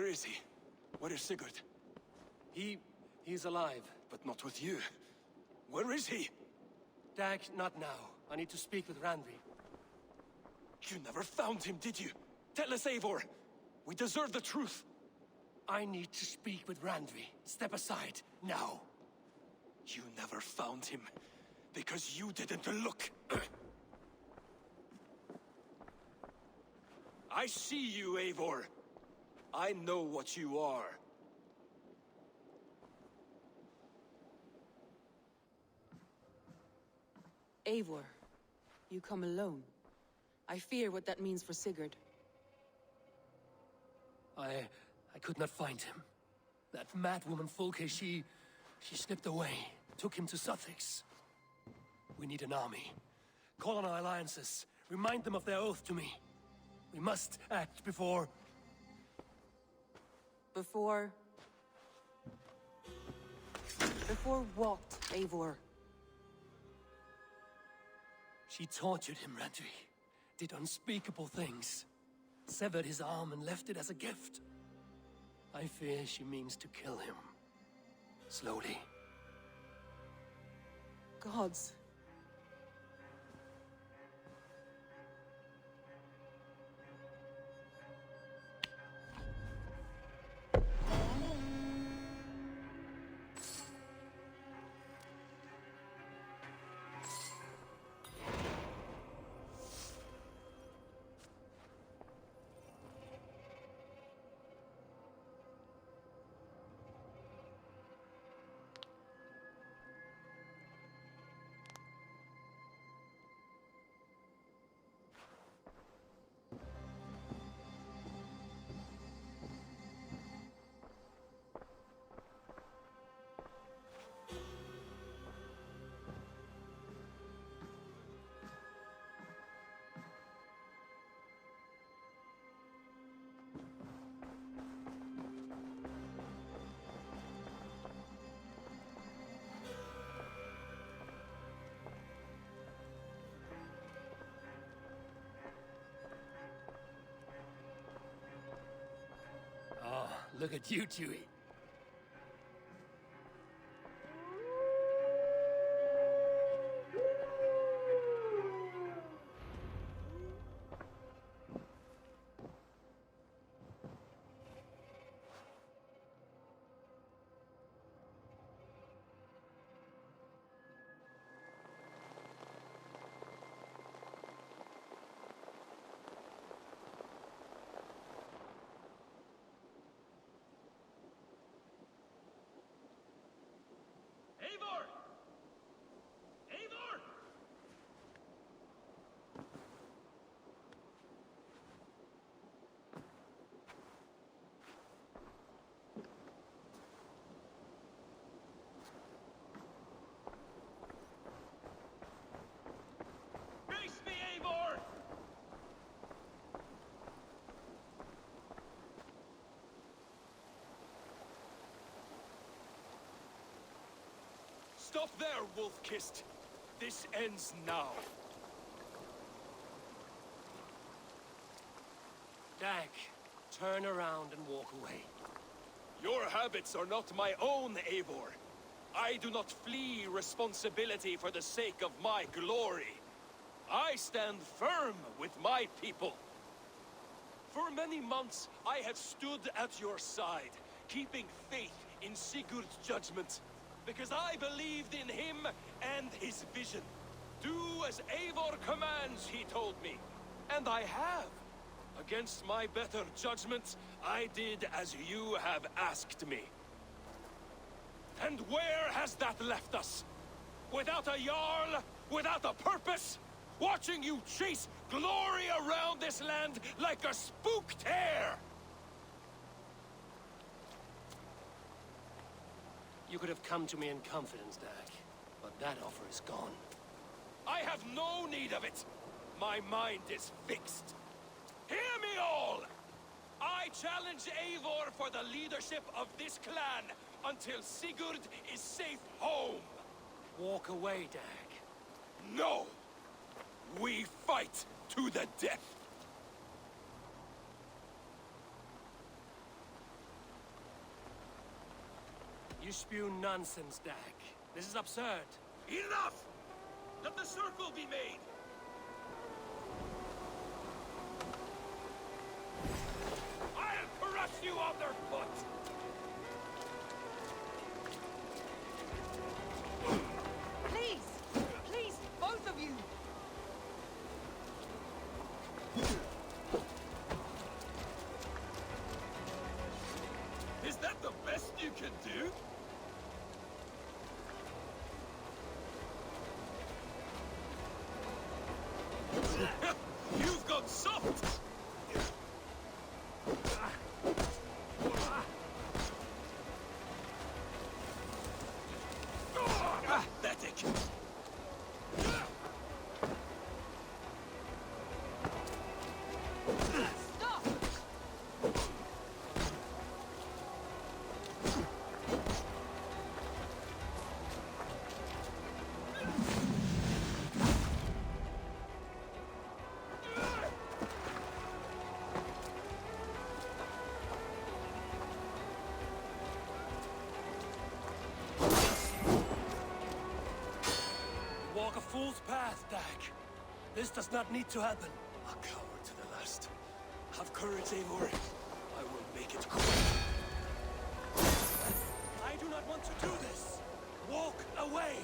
is he? Where is Sigurd? He's alive. But not with you. Where is he? Dag, not now. I need to speak with Randvi. You never found him, did you? Tell us, Eivor. We deserve the truth. I need to speak with Randvi. Step aside, now. You never found him, because you didn't look. I see you, Eivor. I know what you are. Eivor, you come alone. I fear what that means for Sigurd. I could not find him. That mad woman Folke, she slipped away, took him to Sussex. We need an army. Call on our alliances, remind them of their oath to me. We must act before... Before what, Eivor? She tortured him, Randvi. Did unspeakable things. Severed his arm and left it as a gift. I fear she means to kill him. Slowly. Gods. Oh, look at you, Chewie. Eivor! Eivor! Face me, Eivor! Stop there, Wolf-Kissed. This ends now. Dag, turn around and walk away. Your habits are not my own, Eivor. I do not flee responsibility for the sake of my glory. I stand firm with my people. For many months, I have stood at your side, keeping faith in Sigurd's judgment. Because I believed in him and his vision. Do as Eivor commands, he told me. And I have. Against my better judgment, I did as you have asked me. And where has that left us? Without a Jarl, without a purpose, watching you chase glory around this land like a spooked hare! You could have come to me in confidence, Dag, but that offer is gone. I have no need of it. My mind is fixed. Hear me all! I challenge Eivor for the leadership of this clan until Sigurd is safe home. Walk away, Dag. No! We fight to the death! You spew nonsense, Dag. This is absurd. Enough! Let the circle be made! I'll crush you underfoot! Please! Please, both of you! Is that the best you can do? You've got soft! Pathetic! Stop! Walk a fool's path, Dag. This does not need to happen. A coward to the last. Have courage, Eivor. I will make it quick. I do not want to do this. Walk away.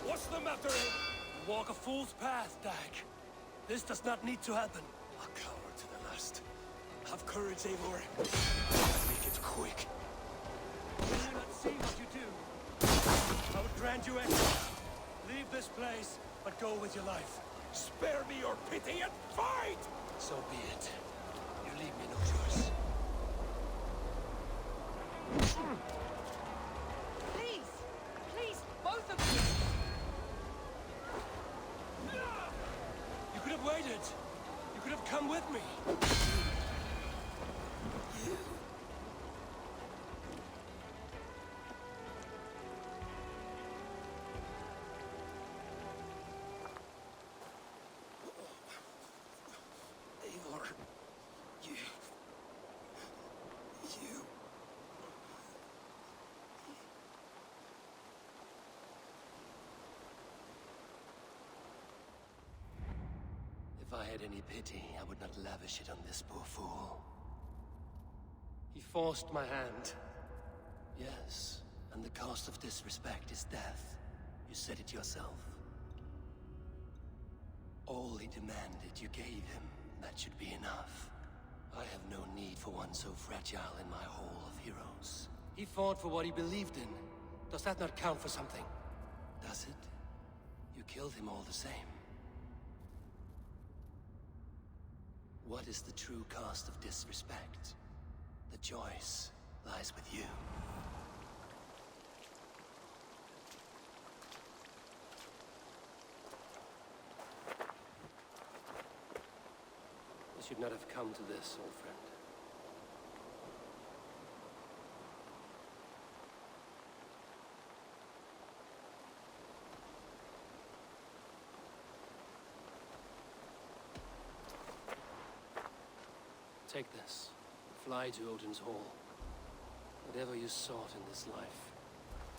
What's the matter? Walk a fool's path, Dag. This does not need to happen. A coward to the last. Have courage, Eivor. Make it quick. Will you not see what you do? I would grant you exit. Leave this place, but go with your life. Spare me your pity and fight! So be it. You leave me no choice. Please! Please, both of you! You could have waited. You could have come with me. Eivor, you... If I had any pity, I would not lavish it on this poor fool. He forced my hand. Yes, and the cost of disrespect is death. You said it yourself. All he demanded, you gave him. That should be enough. I have no need for one so fragile in my hall of heroes. He fought for what he believed in. Does that not count for something? Does it? You killed him all the same. What is the true cost of disrespect? The choice lies with you. You should not have come to this, old friend. Take this. Fly to Odin's Hall. Whatever you sought in this life,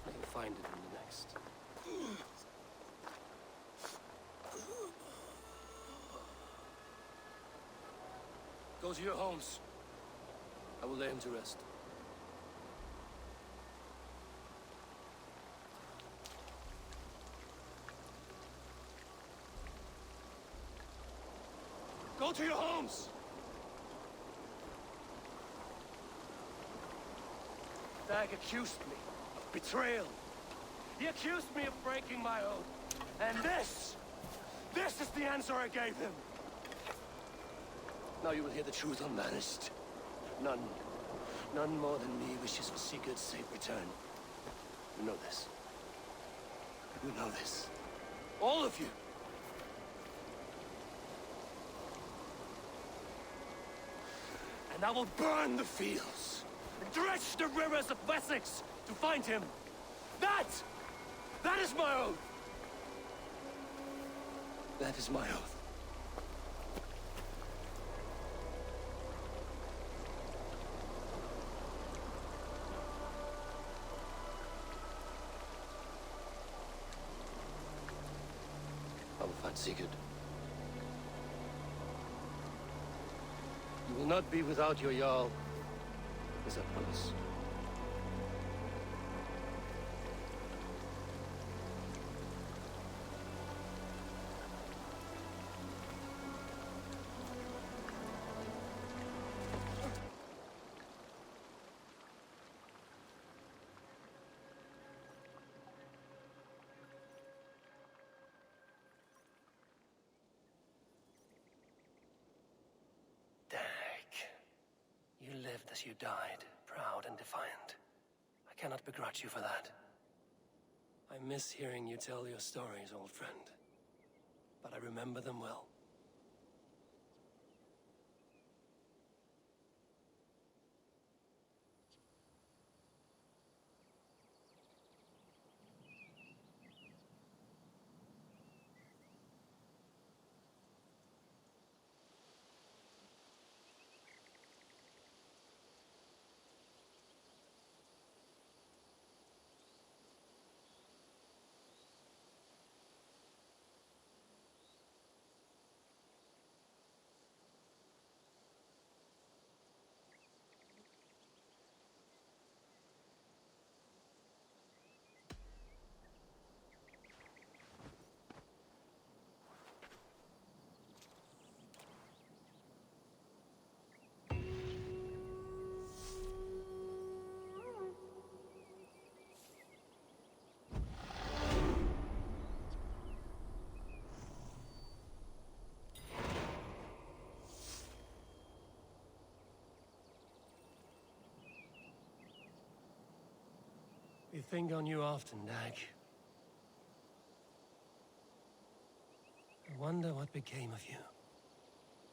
you can find it in the next. Go to your homes. I will lay him to rest. Go to your homes! Dag accused me of betrayal. He accused me of breaking my oath. And this is the answer I gave him. Now you will hear the truth unmanaged. None more than me wishes for Sigurd's safe return. You know this. You know this. All of you. And I will burn the fields, and dredge the rivers of Wessex to find him. That is my oath. That is my oath. I will find Sigurd. You will not be without your Jarl, as I promise. You lived as you died, proud and defiant. I cannot begrudge you for that. I miss hearing you tell your stories, old friend. But I remember them well. We think on you often, Dag. I wonder what became of you.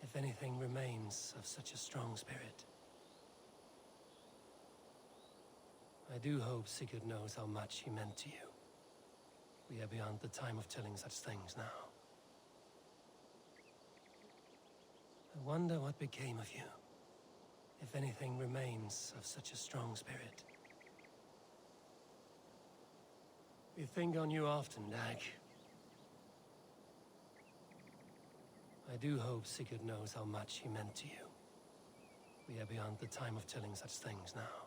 If anything remains of such a strong spirit. I do hope Sigurd knows how much he meant to you. We are beyond the time of telling such things now. I wonder what became of you. If anything remains of such a strong spirit. We think on you often, Dag. I do hope Sigurd knows how much he meant to you. We are beyond the time of telling such things now.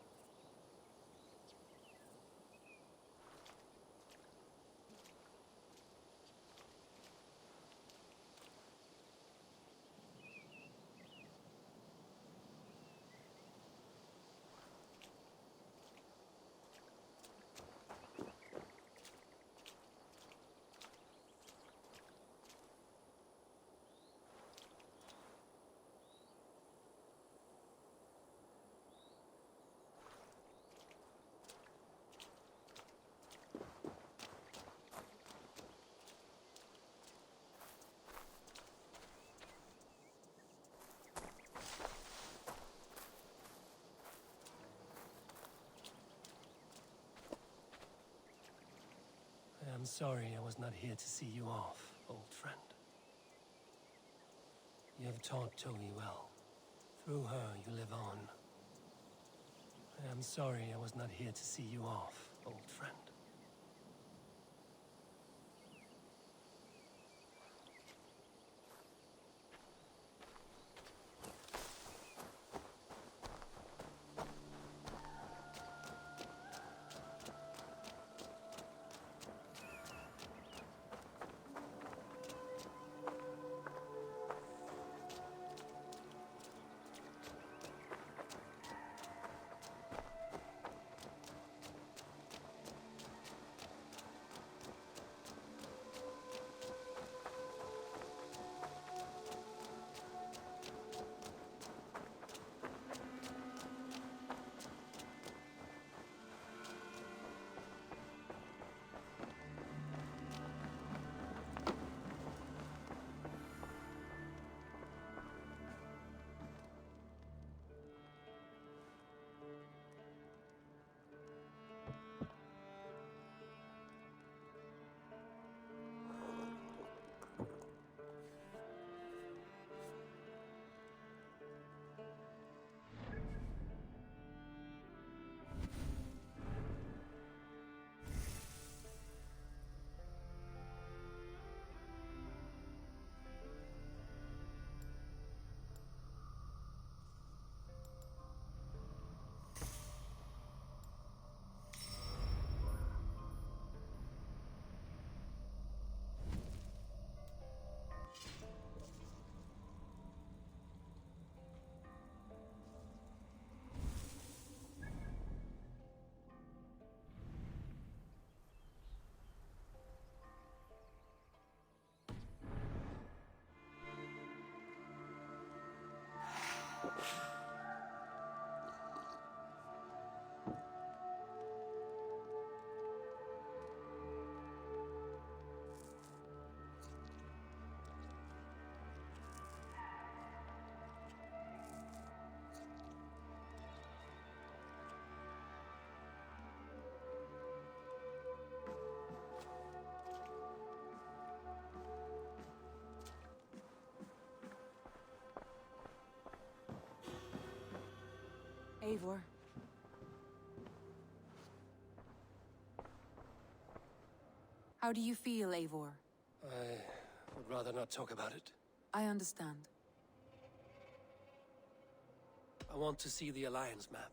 I'm sorry I was not here to see you off, old friend. You have taught Togi well. Through her, you live on. I am sorry I was not here to see you off, old friend. Eivor. How do you feel, Eivor? I would rather not talk about it. I understand. I want to see the Alliance map.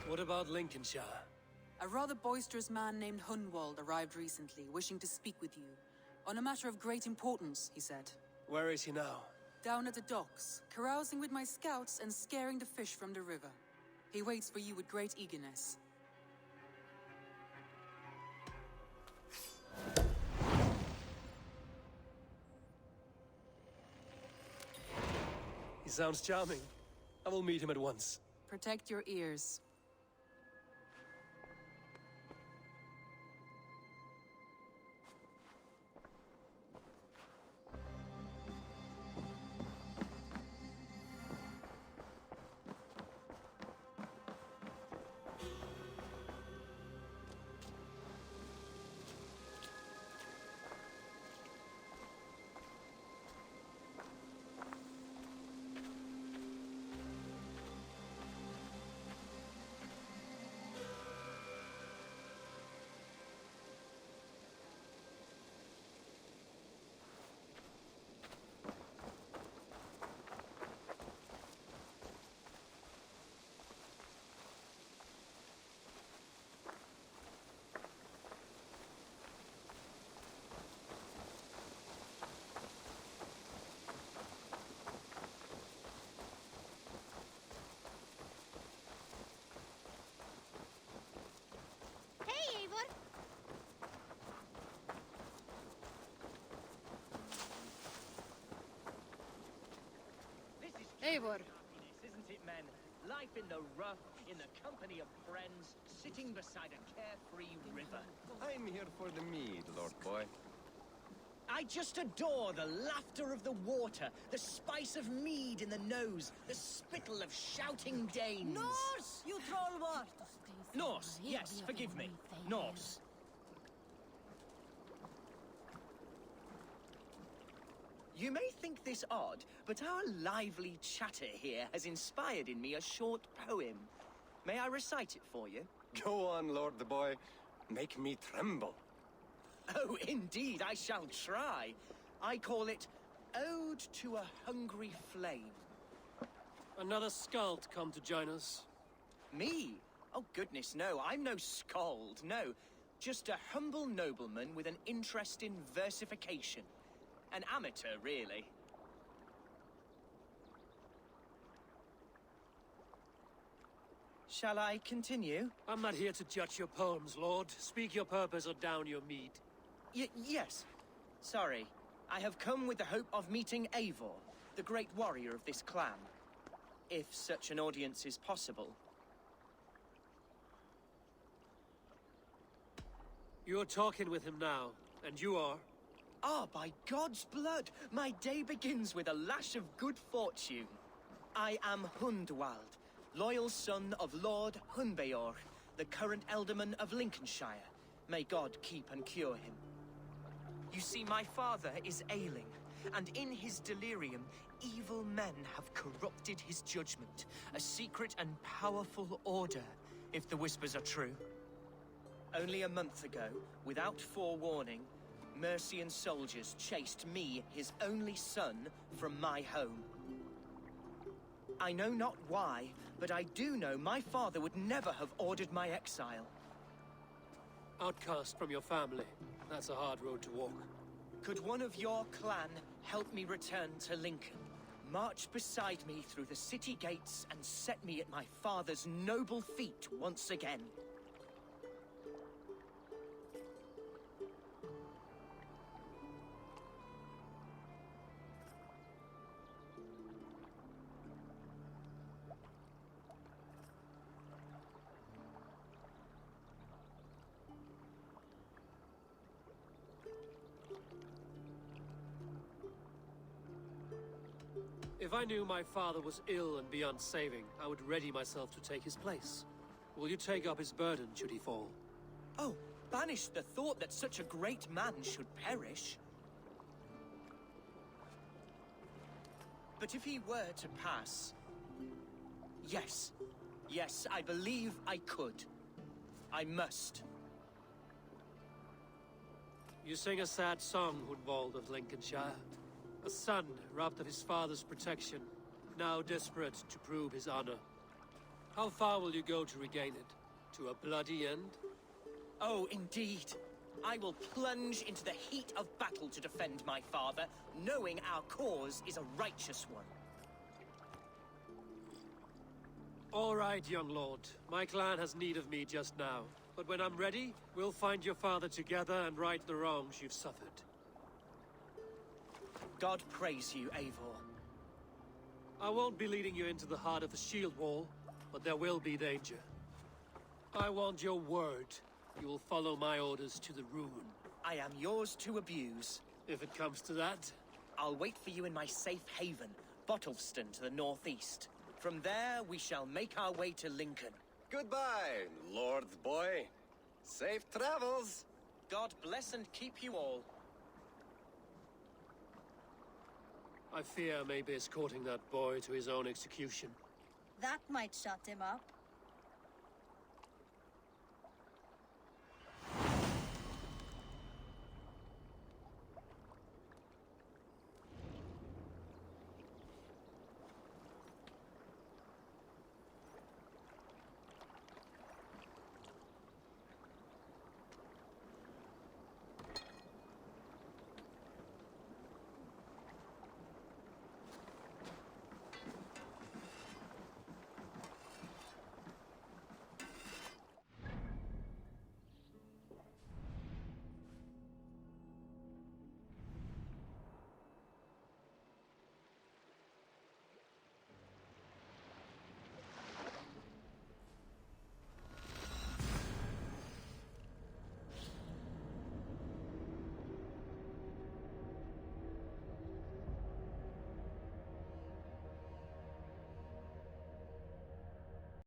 What about Lincolnshire? A rather boisterous man named Hunwald arrived recently, wishing to speak with you. On a matter of great importance, he said. Where is he now? Down at the docks, carousing with my scouts and scaring the fish from the river. He waits for you with great eagerness. He sounds charming. I will meet him at once. Protect your ears. Eivor. Isn't it, men? Life in the rough, in the company of friends, sitting beside a carefree river. I'm here for the mead, Lord Boy. I just adore the laughter of the water, the spice of mead in the nose, the spittle of shouting Danes. Norse, you trollwort! Norse, yes, forgive me. Norse. You may think this odd, but our lively chatter here has inspired in me a short poem. May I recite it for you? Go on, Lord the Boy. Make me tremble. Oh, indeed, I shall try. I call it Ode to a Hungry Flame. Another skald come to join us. Me? Oh, goodness, no. I'm no skald, no. Just a humble nobleman with an interest in versification. An amateur, really. Shall I continue? I'm not here to judge your poems, Lord. Speak your purpose or down your mead. Yes. Sorry. I have come with the hope of meeting Eivor, the great warrior of this clan. If such an audience is possible. You're talking with him now, and you are? Ah, by God's blood, my day begins with a lash of good fortune. I am Hundwald, loyal son of Lord Hunbeor, the current Elderman of Lincolnshire. May God keep and cure him. You see, my father is ailing, and in his delirium, evil men have corrupted his judgment. A secret and powerful order, if the whispers are true. Only a month ago, without forewarning, Mercian soldiers chased me, his only son, from my home. I know not why, but I do know my father would never have ordered my exile. Outcast from your family. That's a hard road to walk. Could one of your clan help me return to Lincoln? March beside me through the city gates and set me at my father's noble feet once again. If I knew my father was ill and beyond saving, I would ready myself to take his place. Will you take up his burden should he fall? Oh, banish the thought that such a great man should perish. But if he were to pass... Yes. Yes, I believe I could. I must. You sing a sad song, Hunwald of Lincolnshire. A son robbed of his father's protection, now desperate to prove his honor. How far will you go to regain it? To a bloody end? Oh, indeed. I will plunge into the heat of battle to defend my father, knowing our cause is a righteous one. All right, young lord. My clan has need of me just now. But when I'm ready, we'll find your father together and right the wrongs you've suffered. God praise you, Eivor. I won't be leading you into the heart of the shield wall, but there will be danger. I want your word. You will follow my orders to the ruin. I am yours to abuse. If it comes to that. I'll wait for you in my safe haven, Bottleston to the northeast. From there, we shall make our way to Lincoln. Goodbye, Lord boy. Safe travels. God bless and keep you all. I fear I may be escorting that boy to his own execution. That might shut him up.